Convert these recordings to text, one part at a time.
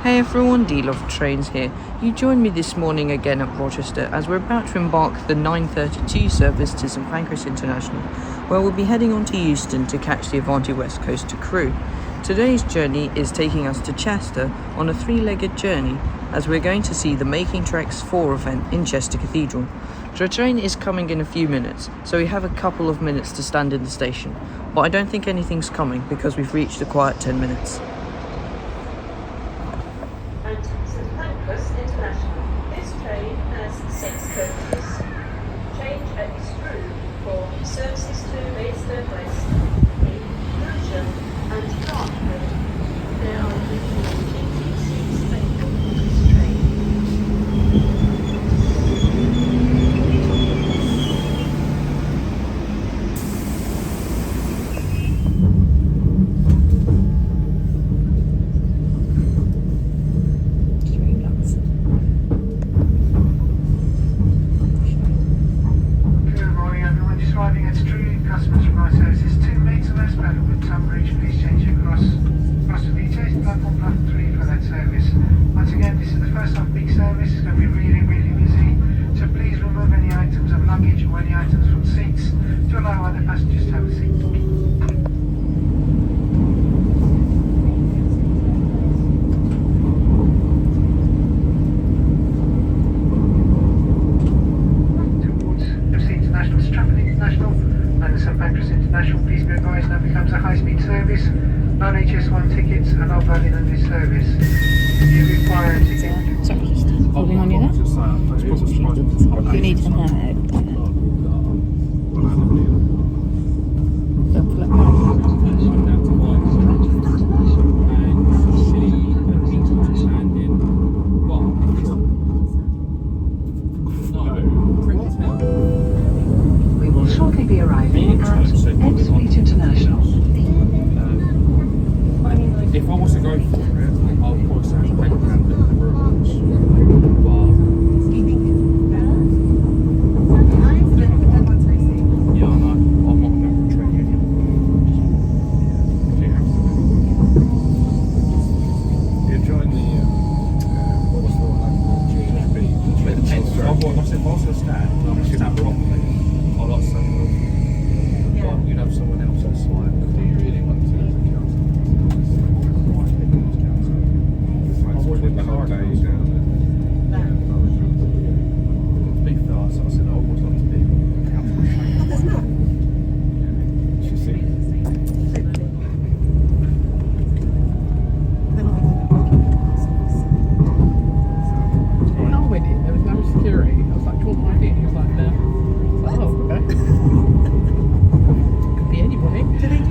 Hey everyone, D-Love Trains here. You joined me this morning again at Rochester as we're about to embark the 9:32 service to St Pancras International, where we'll be heading on to Euston to catch the Avanti West Coast to Crewe. Today's journey is taking us to Chester on a three-legged journey as we're going to see the Making Tracks 4 event in Chester Cathedral. The train is coming in a few minutes, so we have a couple of minutes to stand in the station, but I don't think anything's coming because we've reached a quiet 10 minutes. And St Pancras International. This train has 6 coaches. Change at Crewe for services to Maidstone West, Lewisham and Dartford. There are 18 seats available on this train. HS1 tickets are not valid on this service. You require a ticket. Sorry, just holding on you there. You need to know. Don't pull it back. We will shortly be arriving at Ebbsfleet International. If I was to go for it, I'll probably say it's better than the rules. Yeah, I know. I'm not going to train you. You join the what's the one GHB? If I was to stand, I'm going to stand properly. I'd like to say, but you'd have someone else that's like, Do you really want to as a council? With the hard days down there. to be fair, so I said I always like to be council trainer. She see. When I went in, there was no security. I was like, do you want my ID? He was like, no. I was like, oh, okay. Could be anybody. Did they do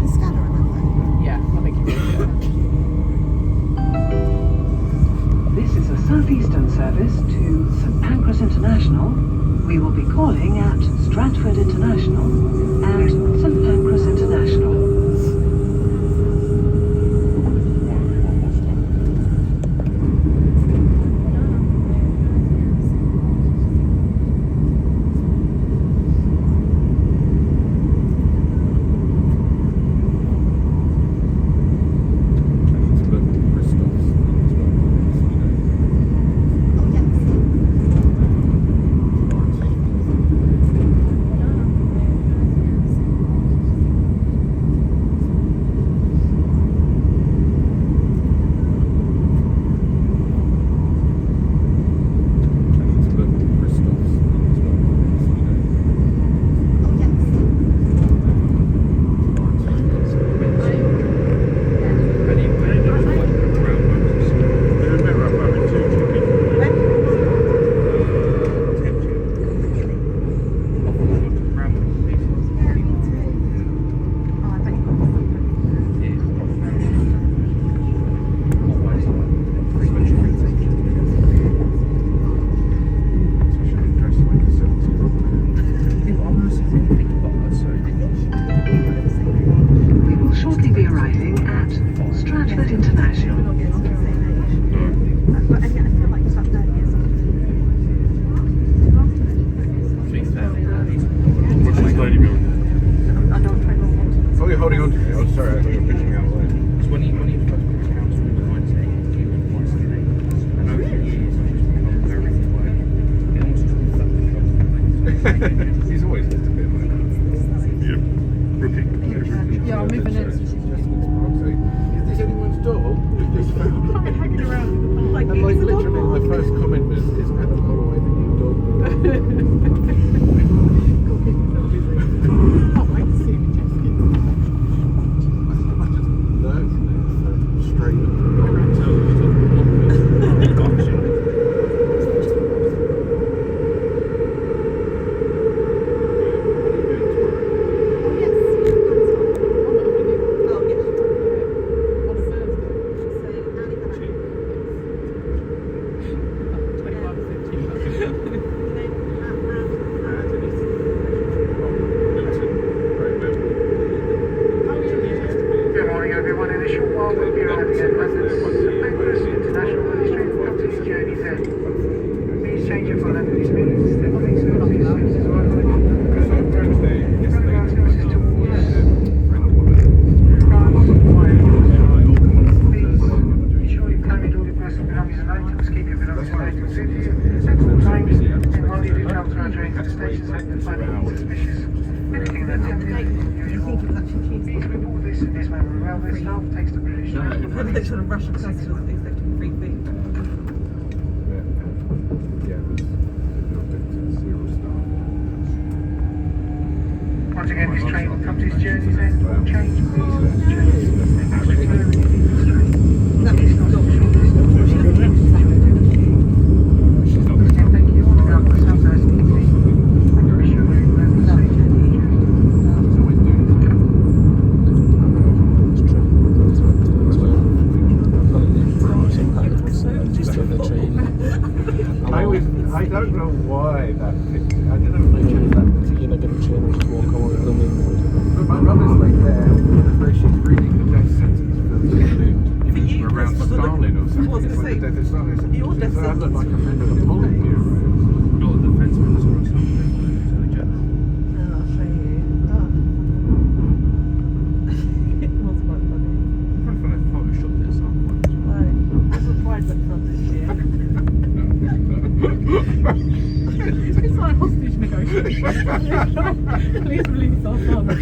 the scanner or nothing? Yeah, I think he did, yeah. This is a southeastern service to St Pancras International. We will be calling at Stratford International and St Pancras International. They're trying to rush because I wasn't expecting free food. Once again, this train will come to its journey's end. All change, please. That means it's not short. Thank you. On behalf of myself, as evening, thank you for showing I don't know why that picture. I don't know if they chose that particular picture and just walk on them. But my mother's like there, where she's reading the death sentence for you, around that's what Stalin or something. I was It's gonna like the say, death of Stalin. It's like, your death I look sentence. like a member of the Politburo. Not the defence minister or something. Attorney General. Oh, I'll show you. Oh. It was quite funny. I thought I photoshopped it at some point. That's what Pride went from this year. It's like hostage negotiation. Please release our father.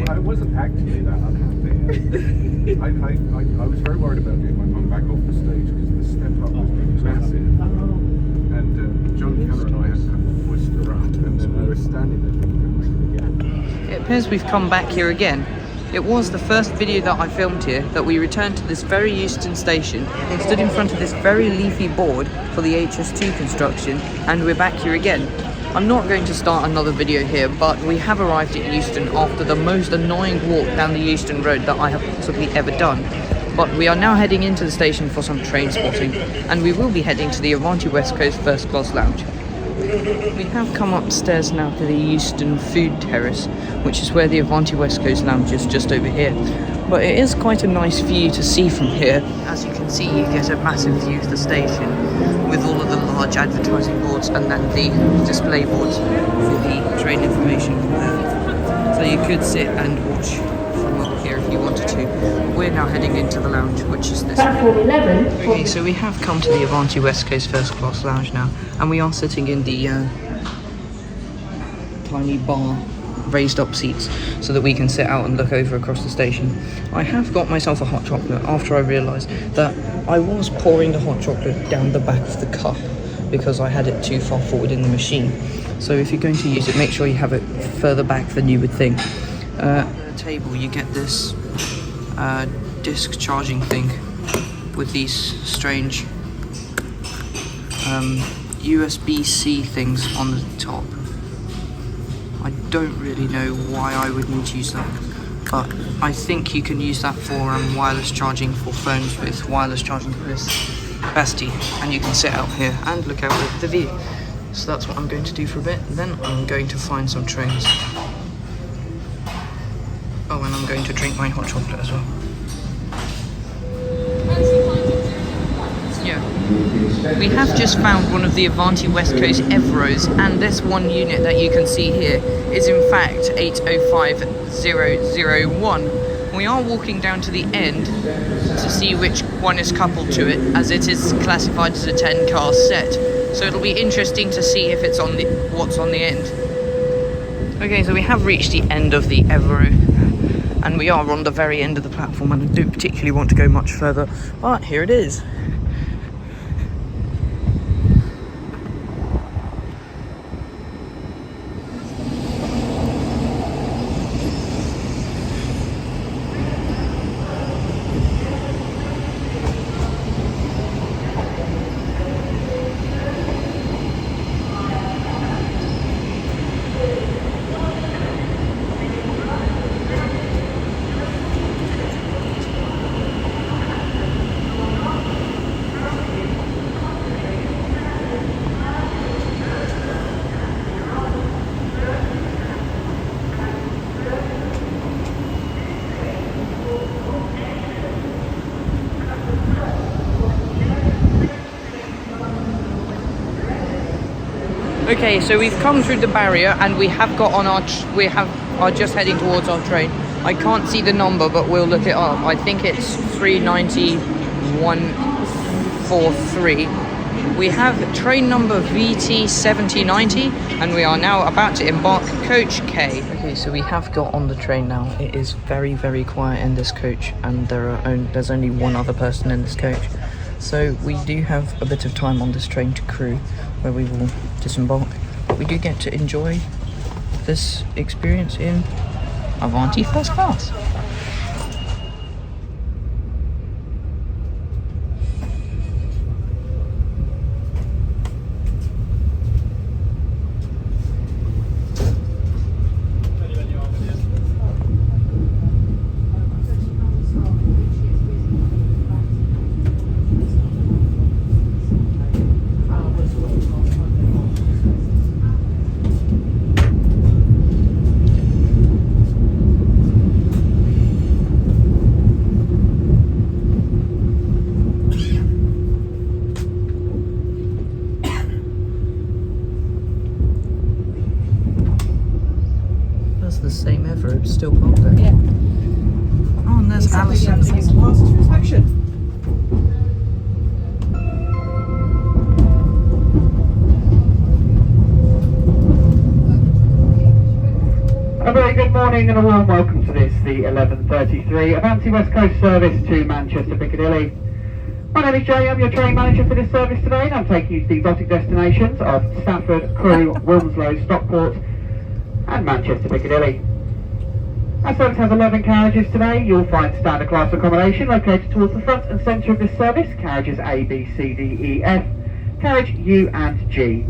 I wasn't actually that unhappy. I was very worried about getting my mum back off the stage because the step up was massive. And John Keller and I had to hoist her up, and then I was standing there again. It appears we've come back here again. It was the first video that I filmed here that we returned to this very Euston station and stood in front of this very leafy board for the HS2 construction, and we're back here again. I'm not going to start another video here, but we have arrived at Euston after the most annoying walk down the Euston Road that I have possibly ever done. But we are now heading into the station for some train spotting, and we will be heading to the Avanti West Coast First Class Lounge. We have come upstairs now to the Euston Food Terrace, which is where the Avanti West Coast Lounge is, just over here. But it is quite a nice view to see from here. As you can see, you get a massive view of the station with all of the large advertising boards and then the display boards for the train information. So you could sit and watch from up here if you wanted to. We're now heading into the lounge, which is this one. Okay, so we have come to the Avanti West Coast First Class Lounge now, and we are sitting in the tiny bar raised up seats so that we can sit out and look over across the station. I have got myself a hot chocolate after I realised that I was pouring the hot chocolate down the back of the cup because I had it too far forward in the machine. So if you're going to use it, make sure you have it further back than you would think. At the table you get this disc charging thing with these strange USB-C things on the top. I don't really know why I would need to use that, but I think you can use that for wireless charging for phones with wireless charging capacity, and you can sit out here and look out over the view. So that's what I'm going to do for a bit. Then I'm going to find some trains. Oh, and I'm going to drink my hot chocolate as well. Yeah. We have just found one of the Avanti West Coast Everos, and this one unit that you can see here is in fact 805001. We are walking down to the end to see which one is coupled to it, as it is classified as a 10-car set. So it'll be interesting to see if it's on what's on the end. Okay, so we have reached the end of the Evero, and we are on the very end of the platform, and I don't particularly want to go much further, but here it is. Okay, so we've come through the barrier and we have got on our are just heading towards our train. I can't see the number, but we'll look it up. I think it's 39143. We have train number VT7090 and we are now about to embark coach K. Okay, so we have got on the train now. It is very, very quiet in this coach and there's only one other person in this coach. So we do have a bit of time on this train to crew where we will disembark. We do get to enjoy this experience in Avanti first class. The same ever, it's still parked there. Yeah. Oh, and there's Alison. A very good morning and a warm welcome to this, the 11:33 Avanti West Coast service to Manchester Piccadilly. My name is Jay, I'm your train manager for this service today, and I'm taking you to the exotic destinations of Stafford, Crewe, Wilmslow, Stockport and Manchester Piccadilly. Our service has 11 carriages today. You'll find standard class accommodation located towards the front and centre of this service, carriages A, B, C, D, E, F, carriage U and G.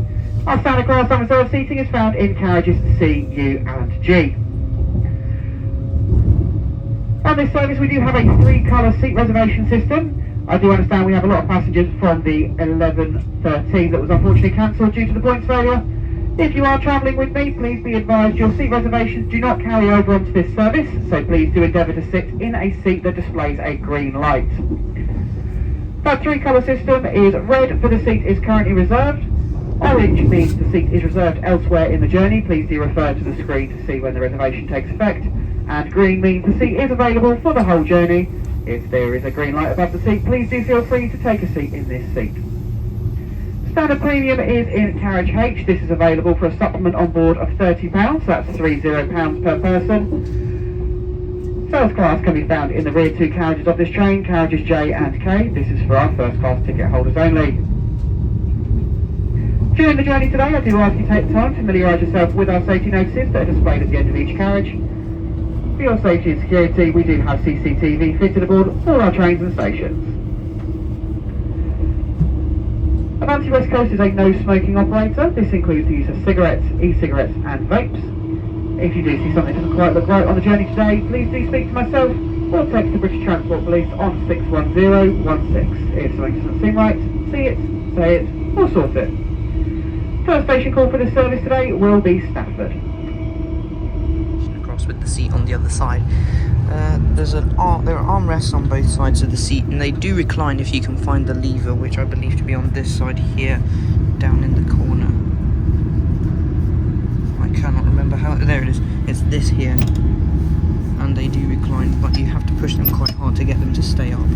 Our standard class unreserved seating is found in carriages C, U and G. On this service we do have a 3-colour seat reservation system. I do understand we have a lot of passengers from the 11:13 that was unfortunately cancelled due to the points failure. If you are travelling with me, please be advised your seat reservations do not carry over onto this service, so please do endeavour to sit in a seat that displays a green light. That 3-colour system is red for the seat is currently reserved, orange means the seat is reserved elsewhere in the journey, please do refer to the screen to see when the reservation takes effect, and green means the seat is available for the whole journey. If there is a green light above the seat, please do feel free to take a seat in this seat. Standard premium is in carriage H. This is available for a supplement on board of £30, that's £30 per person. First class can be found in the rear 2 carriages of this train, carriages J and K. This is for our first class ticket holders only. During the journey today, I do ask you to take time to familiarise yourself with our safety notices that are displayed at the end of each carriage. For your safety and security, we do have CCTV fitted aboard all our trains and stations. Avanti West Coast is a no-smoking operator. This includes the use of cigarettes, e-cigarettes and vapes. If you do see something that doesn't quite look right on the journey today, please do speak to myself or text the British Transport Police on 61016. If something doesn't seem right, see it, say it or sort it. First station call for this service today will be Stafford. Across with the seat on the other side. There are armrests on both sides of the seat and they do recline if you can find the lever, which I believe to be on this side here, down in the corner. I cannot remember how, there it is, it's this here. And they do recline, but you have to push them quite hard to get them to stay up.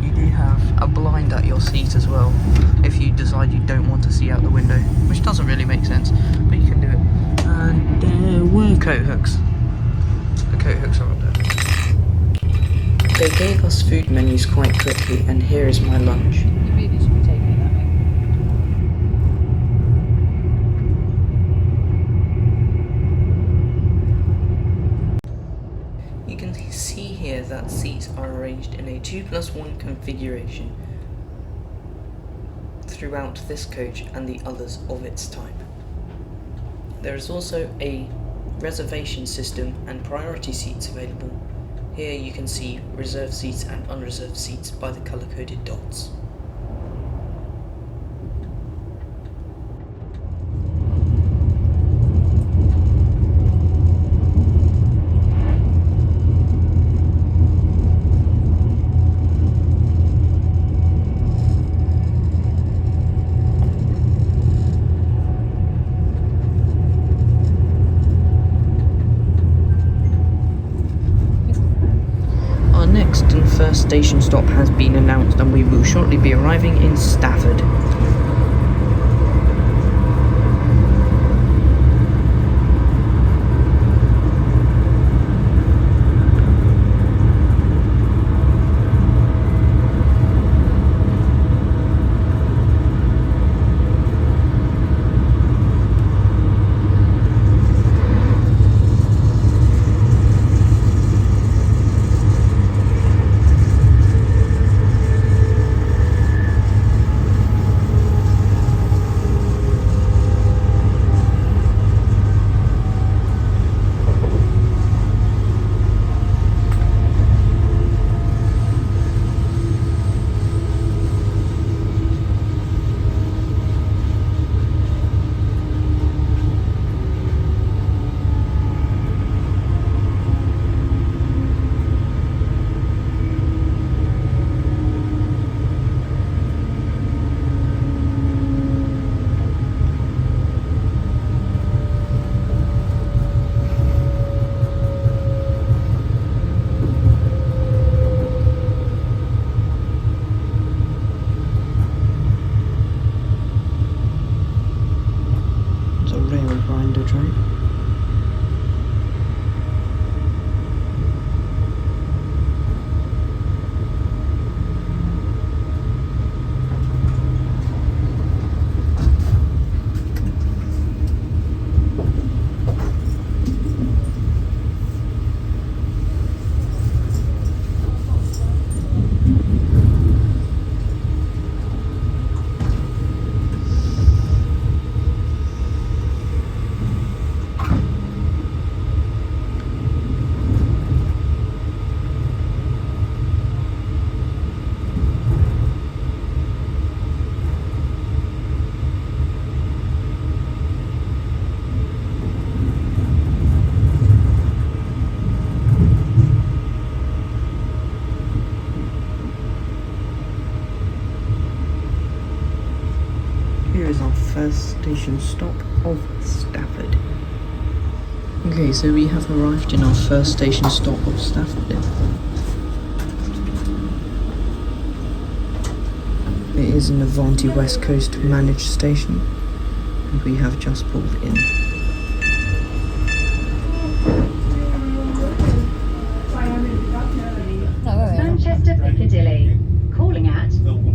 You do have a blind at your seat as well, if you decide you don't want to see out the window, which doesn't really make sense, but you can do it. And there were coat hooks. The coat hooks are up there. They gave us food menus quite quickly, and here is my lunch. You really should be taking it that way. You can see here that seats are arranged in a 2+1 configuration throughout this coach and the others of its type. There is also a reservation system and priority seats available. Here you can see reserved seats and unreserved seats by the colour-coded dots. first station stop has been announced and we will shortly be arriving in Stafford. Here is our first station stop of Stafford. Okay, so we have arrived in our first station stop of Stafford. It is an Avanti West Coast managed station, and we have just pulled in. Manchester Piccadilly, calling at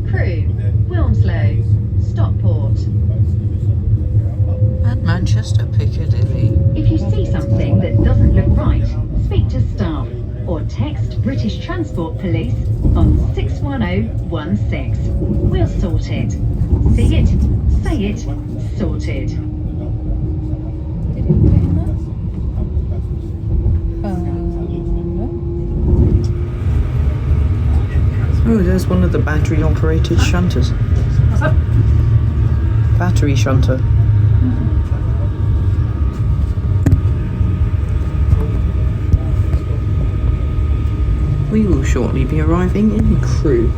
Crewe, Wilmslow, Stockport. At Manchester Piccadilly. If you see something that doesn't look right, speak to staff or text British Transport Police on 61016. We'll sort it. See it, say it, sorted. Did you put it in there? No. Oh, there's one of the battery operated shunters. What's that? Battery shunter. We will shortly be arriving in Crewe.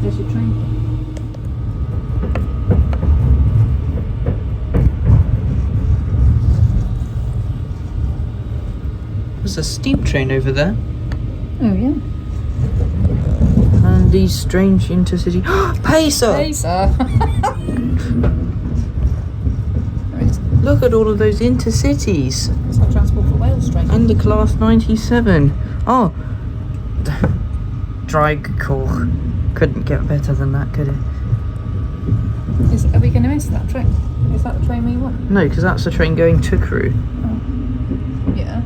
There's your train. There's a steam train over there. Oh yeah. And these strange intercity... Pacer! Pacer. Look at all of those intercities. It's like Transport for Wales. And the Class 97. Oh, Dreigkoch. Couldn't get better than that, could it? Are we going to miss that train? Is that the train we want? No, because that's the train going to Crewe. Yeah.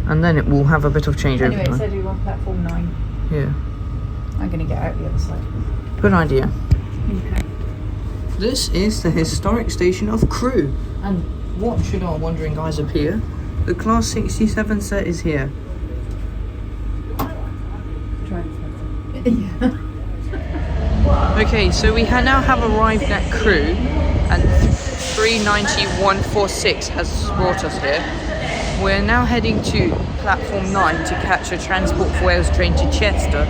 And then it will have a bit of change Anyway, it over said we want platform 9. Yeah. I'm going to get out the other side. Good idea. Okay. This is the historic station of Crewe. And what should our wondering eyes appear? The Class 67 set is here. Yeah. Okay, so we now have arrived at Crewe, and 39146 has brought us here. We're now heading to platform 9 to catch a Transport for Wales train to Chester,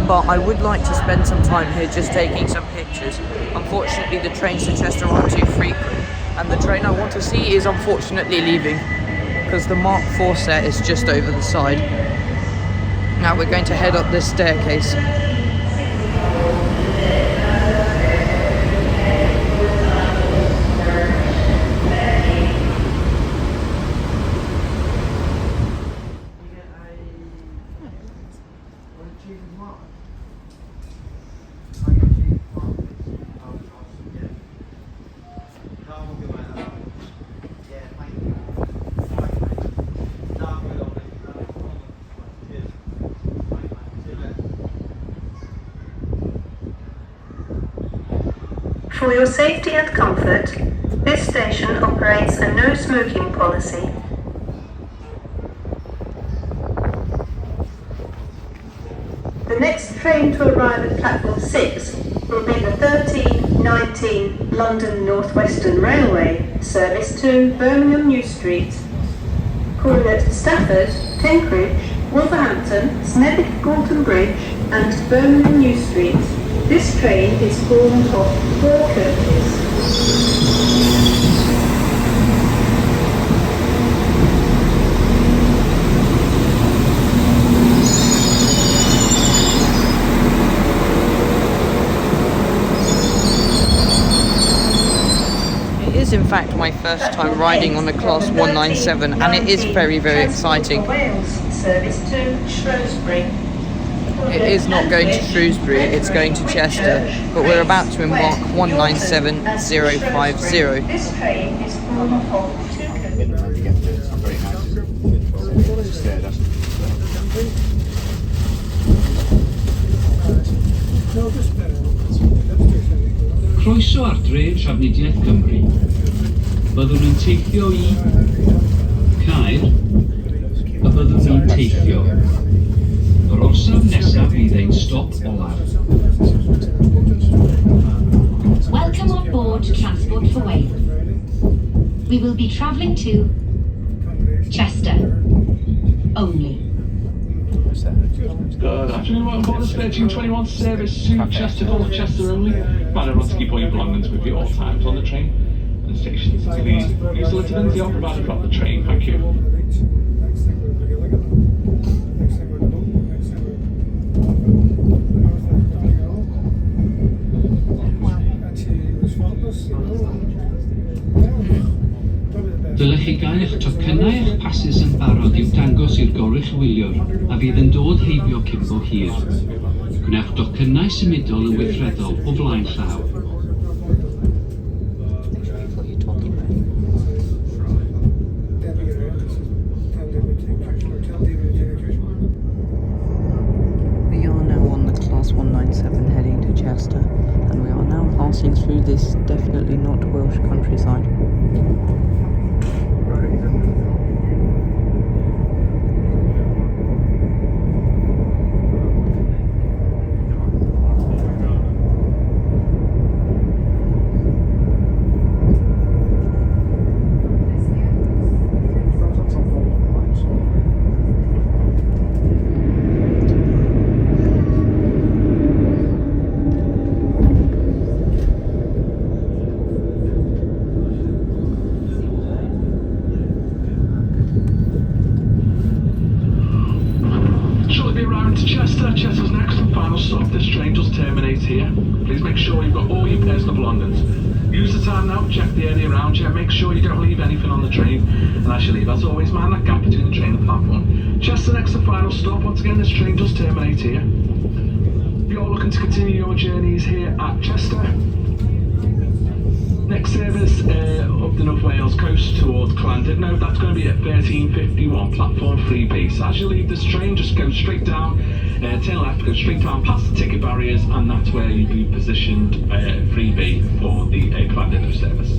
but I would like to spend some time here just taking some pictures. Unfortunately, the trains to Chester aren't too frequent, and the train I want to see is unfortunately leaving, because the Mark 4 set is just over the side. Now we're going to head up this staircase. For your safety and comfort, this station operates a no smoking policy. The next train to arrive at platform 6 will be the 1319 London North Western Railway service to Birmingham New Street. Calling at Stafford, Tenkridge, Wolverhampton, Snellick Gorton Bridge and Birmingham New Street. This train is formed of 4 coaches. It is in fact my first time riding on a Class 197, and it is very, very exciting. Wales service to Shrewsbury. It is not going to Shrewsbury, it's going to Chester, but we're about to embark 197050. This train is formed of 2 Croeso ar dref Trafnidiaeth Cymru. Byddwn ni'n teithio i Caer, a byddwn ni'n teithio. Yr orsaf nesaf bydd ein stop olaf. Welcome on board Transport for Wales. We will be travelling to Chester only. Good afternoon, welcome aboard this 1321 service to Chester for Chester only. Plan everyone to keep all your belongings with you all times on the train and stations. Please use the litters are provided from the train. Thank you. Dylech chi gael eich tocynnau eich pasys yn barod i'w dangos i'r gorych wyliwr a fydd yn dod heibio cipio hir. Gwnewch docynnau symudol yn weithredol o flaen llaw. We are now on the Class 197 heading to Chester, and we are now passing through this definitely not Welsh countryside. around you. Make sure you don't leave anything on the train. And as you leave, as always, mind that gap between the train and the platform. Chester next to the final stop. Once again, this train does terminate here. If you're looking to continue your journeys here at Chester, next service up the North Wales coast towards Llandudno, that's going to be at 13:51, platform 3B. So as you leave this train, just go straight down, turn left, go straight down past the ticket barriers, and that's where you'll be positioned 3B for the Llandudno service.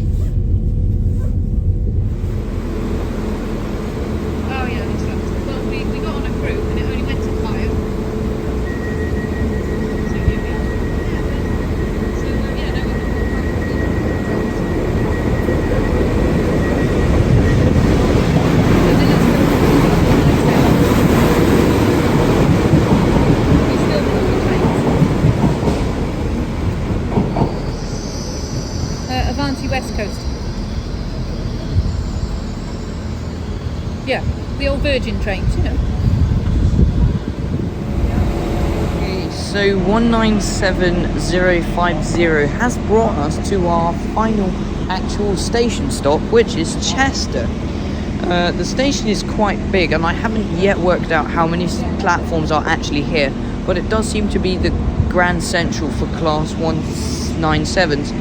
Oh yeah, that's right. Well, we got on a group and it only went to 5. Avanti West Coast. Yeah, the old Virgin trains, you know. Okay, so 197050 has brought us to our final actual station stop, which is Chester. The station is quite big, and I haven't yet worked out how many platforms are actually here, but it does seem to be the Grand Central for Class 197s.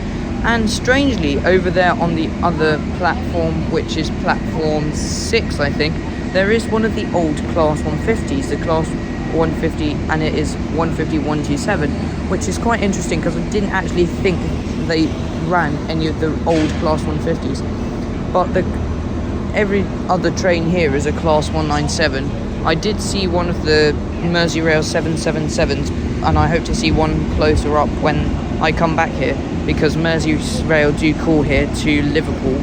And strangely, over there on the other platform, which is platform 6, I think, there is one of the old Class 150s, the Class 150, and it is 150-127, which is quite interesting because I didn't actually think they ran any of the old Class 150s. But every other train here is a Class 197. I did see one of the Merseyrail 777s, and I hope to see one closer up when I come back here, because Merseyrail do call here to Liverpool.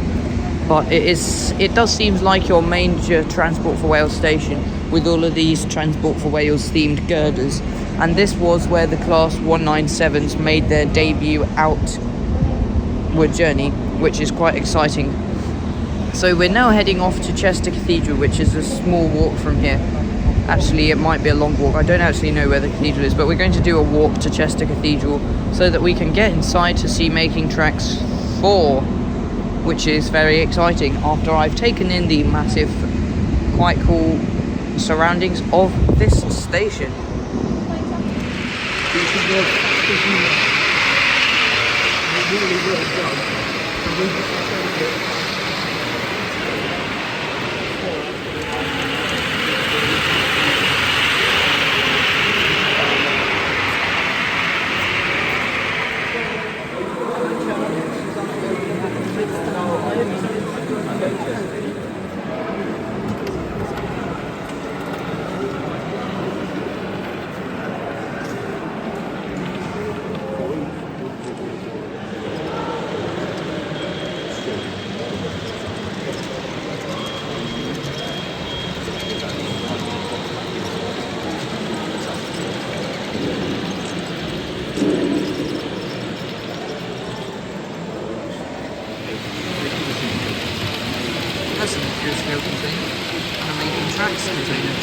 But it does seem like your major Transport for Wales station with all of these Transport for Wales themed girders, and this was where the Class 197s made their debut outward journey, which is quite exciting. So we're now heading off to Chester Cathedral, which is a small walk from here. Actually, it might be a long walk. I don't actually know where the cathedral is, but we're going to do a walk to Chester Cathedral so that we can get inside to see Making Tracks 4, which is very exciting after I've taken in the massive, quite cool surroundings of this station. Has an Cathedral container, and a Making Tracks container,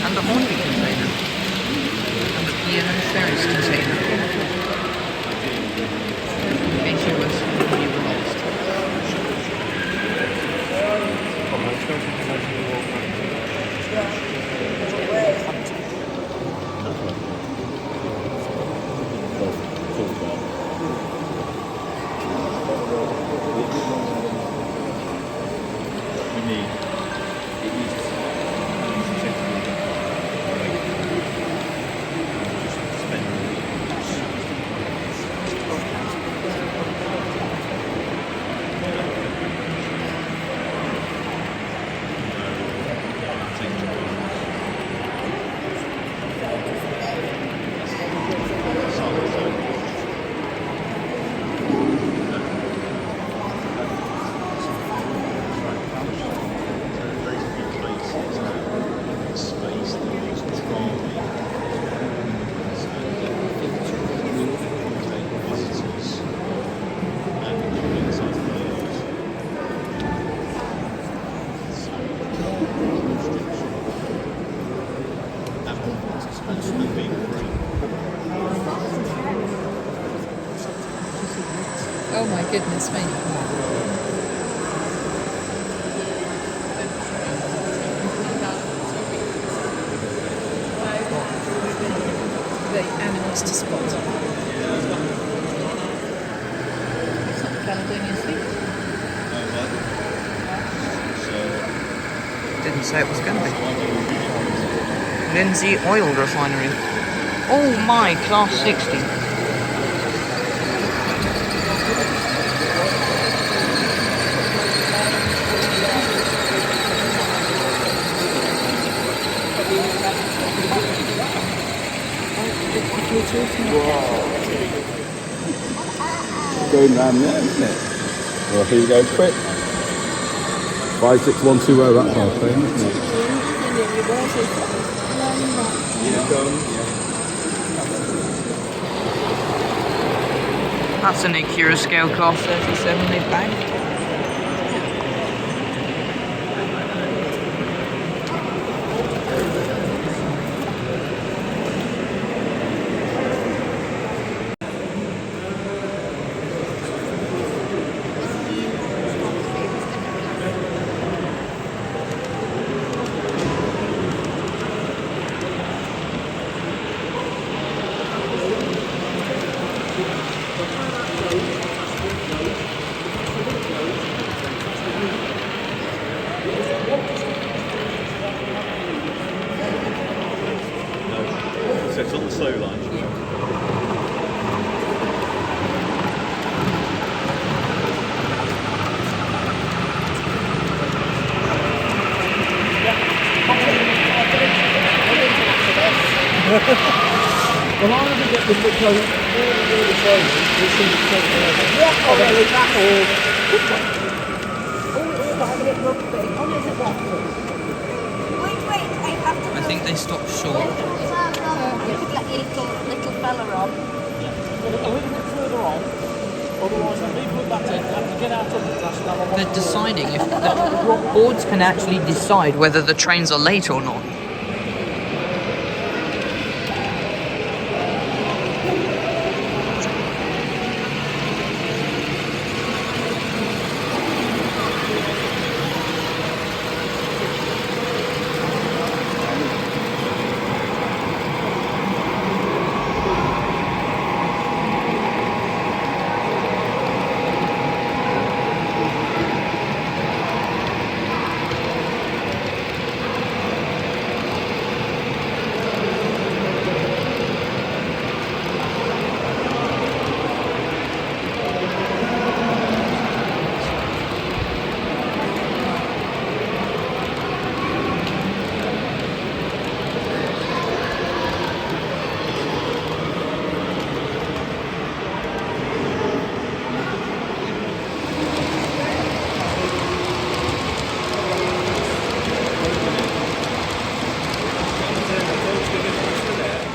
and the Hornby container, and the Piano Ferris container. In case you were lost. Oh my goodness me. spots to spot. It's not the Caledonian Sea. Didn't say it was going to be. Lindsay Oil Refinery. Oh my, Class 60. Going round there, isn't it? Well, here you go, quick. 56120, that kind of thing, isn't it? That's an Acura scale Class 37 they bagged. So it's on the slow line. Well, I never get them because really slowly. It seems to take forever. Yeah, or they that or good one. I think they stopped short. Little fella on. A little bit further on. Otherwise, when we put that in, they have to get out of the class and have a They're deciding if the boards can actually decide whether the trains are late or not.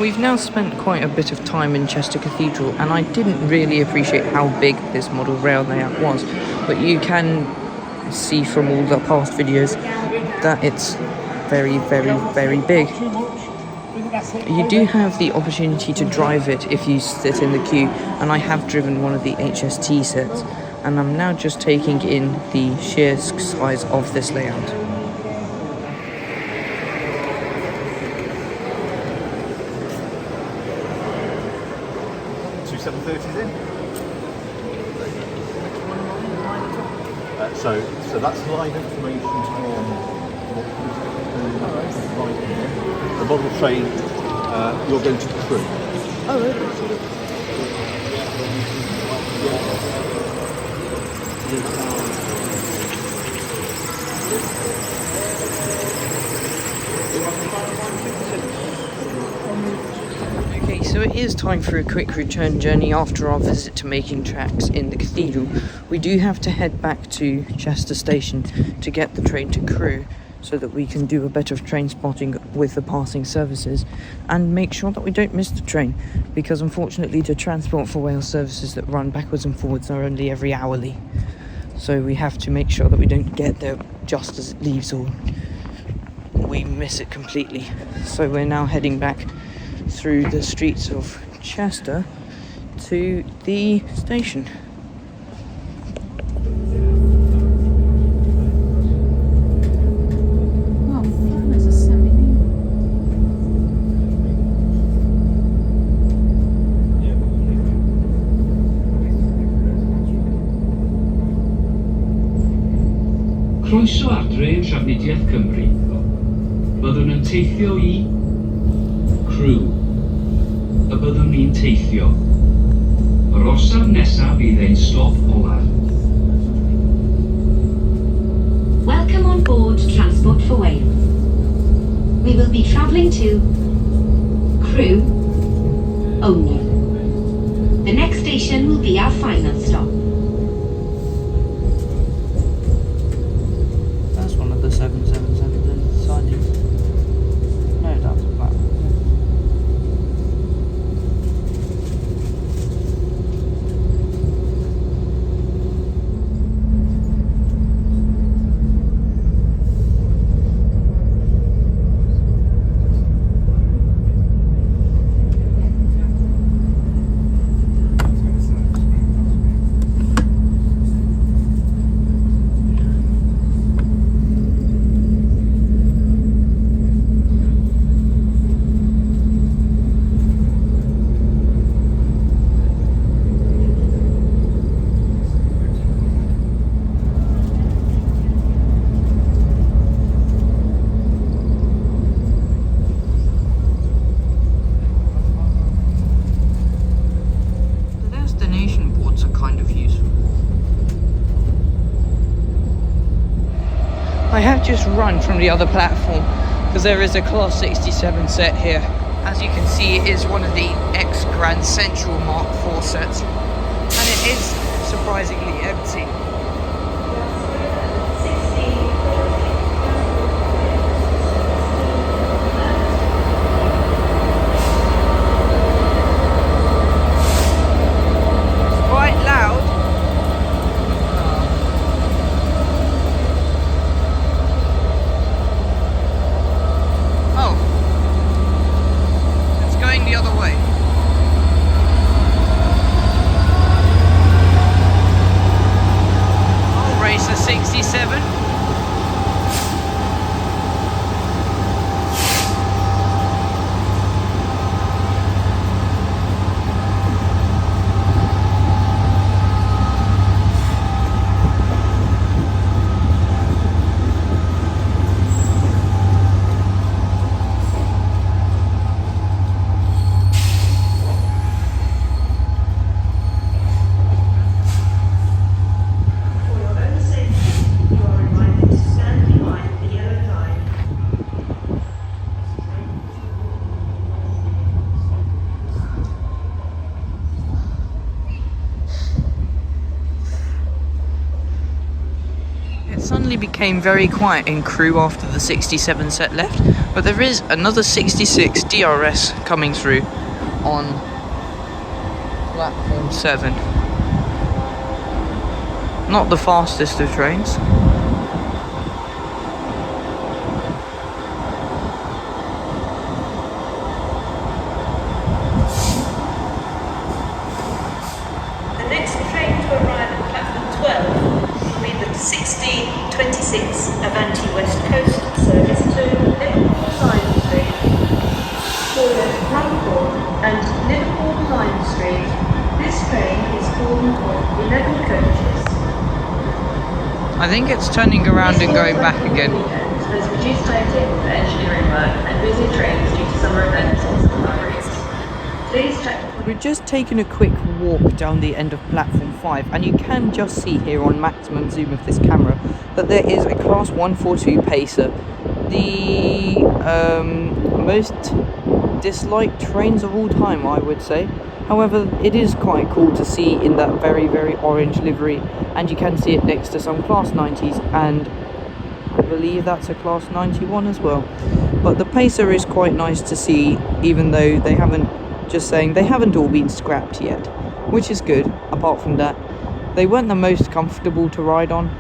We've now spent quite a bit of time in Chester Cathedral, and I didn't really appreciate how big this model rail layout was, but you can see from all the past videos that it's very, very, very big. You do have the opportunity to drive it if you sit in the queue, and I have driven one of the HST sets, and I'm now just taking in the sheer size of this layout. 730s in. So that's live information on right here. The model train you're going to Crewe. Oh, really? Okay, so it is time for a quick return journey after our visit to making tracks in the cathedral. We do have to head back to Chester Station to get the train to Crewe so that we can do a bit of train spotting with the passing services and make sure that we don't miss the train, because unfortunately the Transport for Wales services that run backwards and forwards are only every hourly. So we have to make sure that we don't get there just as it leaves or we miss it completely. So we're now heading back through the streets of Chester to the station. Dre yn Trafnidiaeth Cymru. Byddwn yn teithio I Crew. Y byddwn ni'n teithio. Yr orsaf nesaf bydd ein stop olaf. Welcome on board Transport for Wales. We will be travelling to Crew only. The next station will be our final stop. That's one of the 777 sightings. No, that's a platform. I have just run from the other platform because there is a Class 67 set here. As you can see, it is one of the ex-Grand Central Mark IV sets, and it is surprisingly empty. It's quite loud. The other way. I'll race a 67. Suddenly became very quiet in Crewe after the 67 set left, but there is another 66 DRS coming through on platform 7. Not the fastest of trains. The next train to arrive at platform 12 will be the 1626 Avanti West Coast service to Liverpool Lime Street. For Runcorn and Liverpool Lime Street, this train is formed of 11 coaches. I think it's turning around and going back again. There's reduced timetable for engineering work and busy trains due to summer events on some routes. Please check. We're just taking a quick walk down the end of platform 5, and you can just see here on maximum zoom of this camera that there is a Class 142 Pacer. The most disliked trains of all time, I would say. However, it is quite cool to see in that very, very orange livery, and you can see it next to some Class 90s, and I believe that's a Class 91 as well. But the Pacer is quite nice to see, even though they haven't all been scrapped yet, which is good. Apart from that, they weren't the most comfortable to ride on.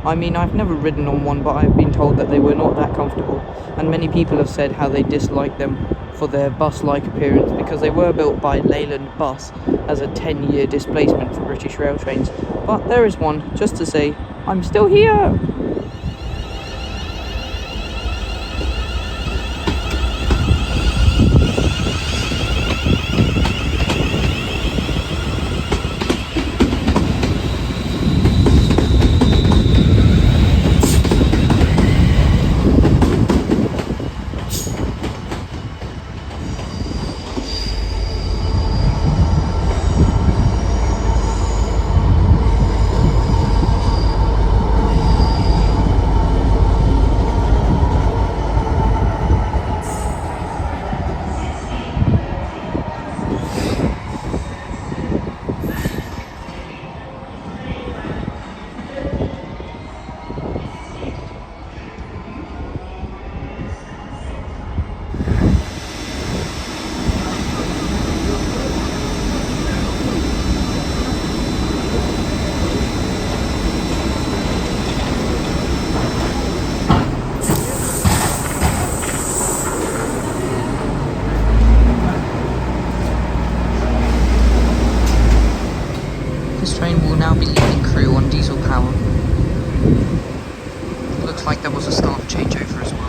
I mean, I've never ridden on one, but I've been told that they were not that comfortable, and many people have said how they dislike them for their bus-like appearance because they were built by Leyland Bus as a 10-year displacement for British rail trains. But there is one, just to say, I'm still here! looks like there was a staff changeover as well.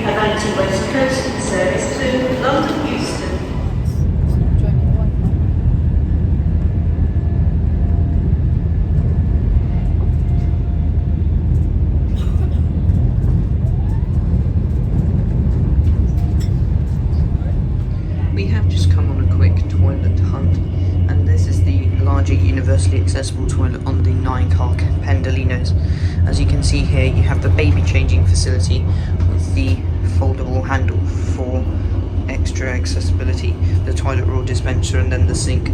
Avanti West Coast service to London Euston. We have just come on a quick toilet hunt, and this is the larger universally accessible toilet on the 9-car Pendolinos. As you can see here, you have the baby changing facility with the foldable handle for extra accessibility, the toilet roll dispenser, and then the sink.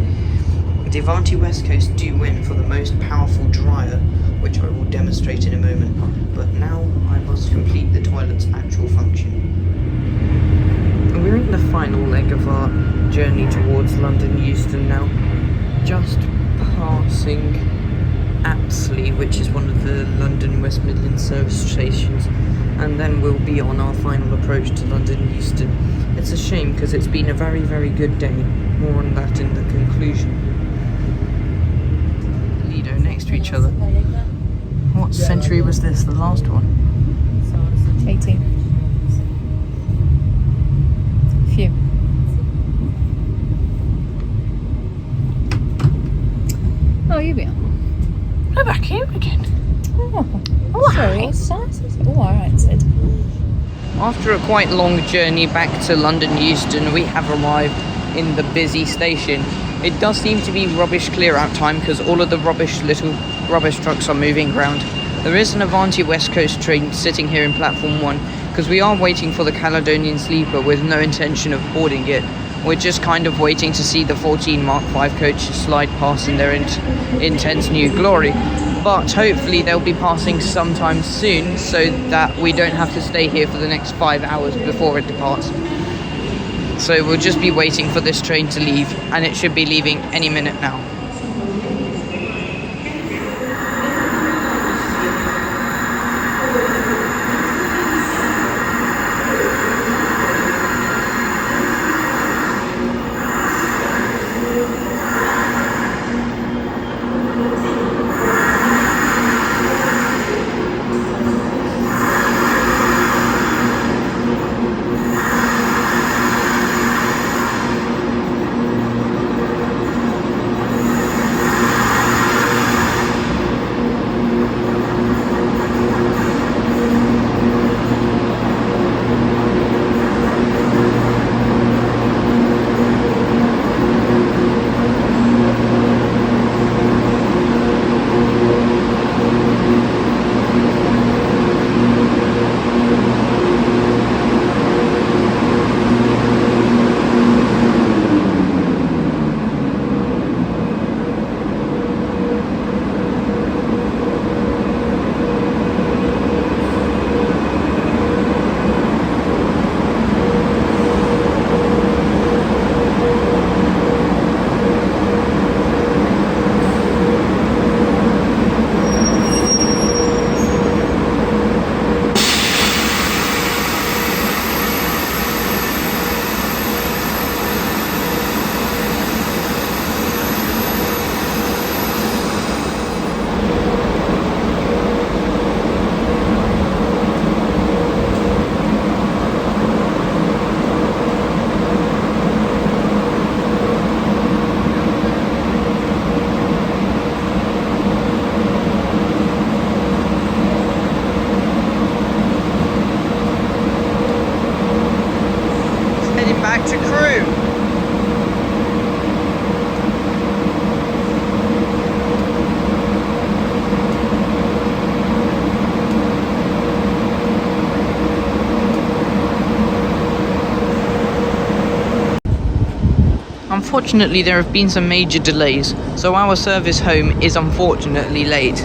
The Avanti West Coast do win for the most powerful dryer, which I will demonstrate in a moment, but now I must complete the toilet's actual function. We're in the final leg of our journey towards London Euston now, just passing Apsley, which is one of the London West Midlands service stations, and then we'll be on our final approach to London Euston. It's a shame because it's been a very, very good day. More on that in the conclusion. Lido next to each other. What century was this? The last one? 18. Phew. Oh, you be on. We're back here again. Oh, sorry, what size is it? Oh, alright, Sid. After a quite long journey back to London Euston, we have arrived in the busy station. It does seem to be rubbish clear out time because all of the little rubbish trucks are moving around. There is an Avanti West Coast train sitting here in platform 1 because we are waiting for the Caledonian sleeper with no intention of boarding it. We're just kind of waiting to see the 14 Mark V coaches slide past in their intense new glory. But hopefully they'll be passing sometime soon so that we don't have to stay here for the next 5 hours before it departs. So we'll just be waiting for this train to leave, and it should be leaving any minute now. Crewe. Unfortunately, there have been some major delays, so our service home is unfortunately late.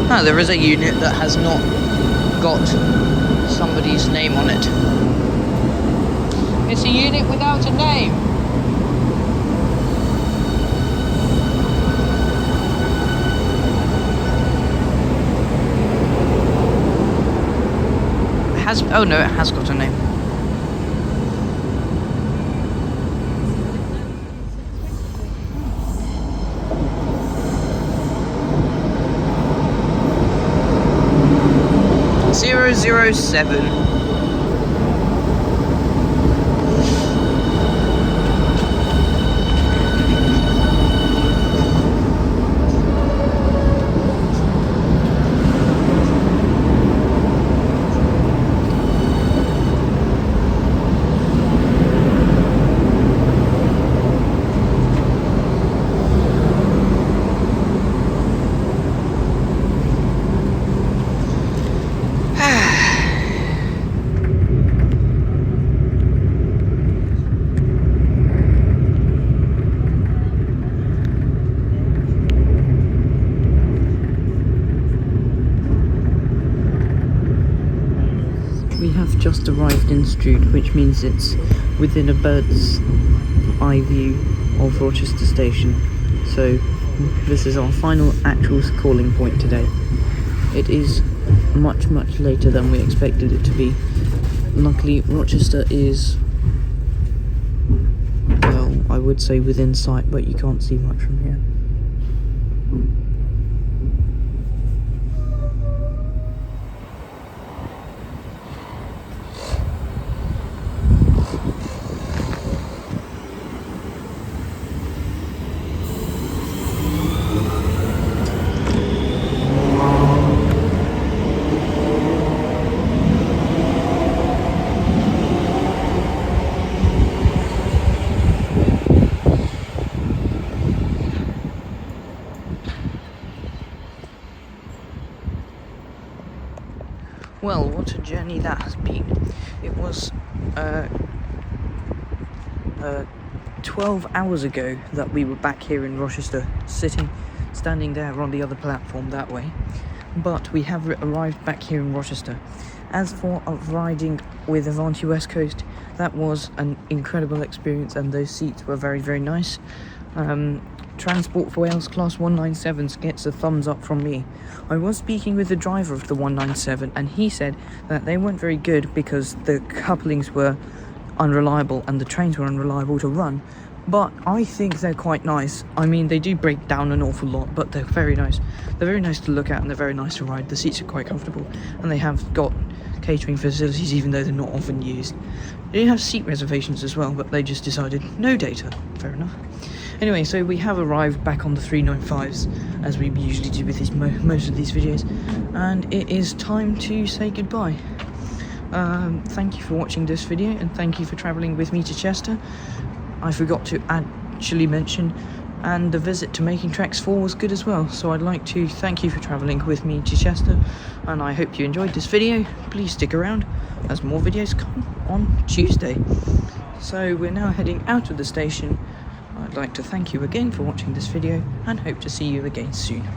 Ah, there is a unit that has not got somebody's name on it. It's a unit without a name. Oh no, it has got a name. .007. We have just arrived in Strood, which means it's within a bird's eye view of Rochester Station. So this is our final actual calling point today. It is much later than we expected it to be. Luckily, Rochester is, well, I would say within sight, but you can't see much from here. Well, what a journey that has been. It was 12 hours ago that we were back here in Rochester, standing there on the other platform that way. But we have arrived back here in Rochester. As for riding with Avanti West Coast, that was an incredible experience, and those seats were very nice. Transport for Wales Class 197 gets a thumbs up from me. I was speaking with the driver of the 197, and he said that they weren't very good because the couplings were unreliable and the trains were unreliable to run. But I think they're quite nice. I mean, they do break down an awful lot, but they're very nice. They're very nice to look at and they're very nice to ride. The seats are quite comfortable, and they have got catering facilities even though they're not often used. They do have seat reservations as well, but they just decided no data. Fair enough. Anyway, so we have arrived back on the 395s, as we usually do with these most of these videos, and it is time to say goodbye. Thank you for watching this video, and thank you for travelling with me to Chester. I forgot to actually mention, and the visit to Making Tracks 4 was good as well, so I'd like to thank you for travelling with me to Chester, and I hope you enjoyed this video. Please stick around, as more videos come on Tuesday. So we're now heading out of the station. I'd like to thank you again for watching this video and hope to see you again soon.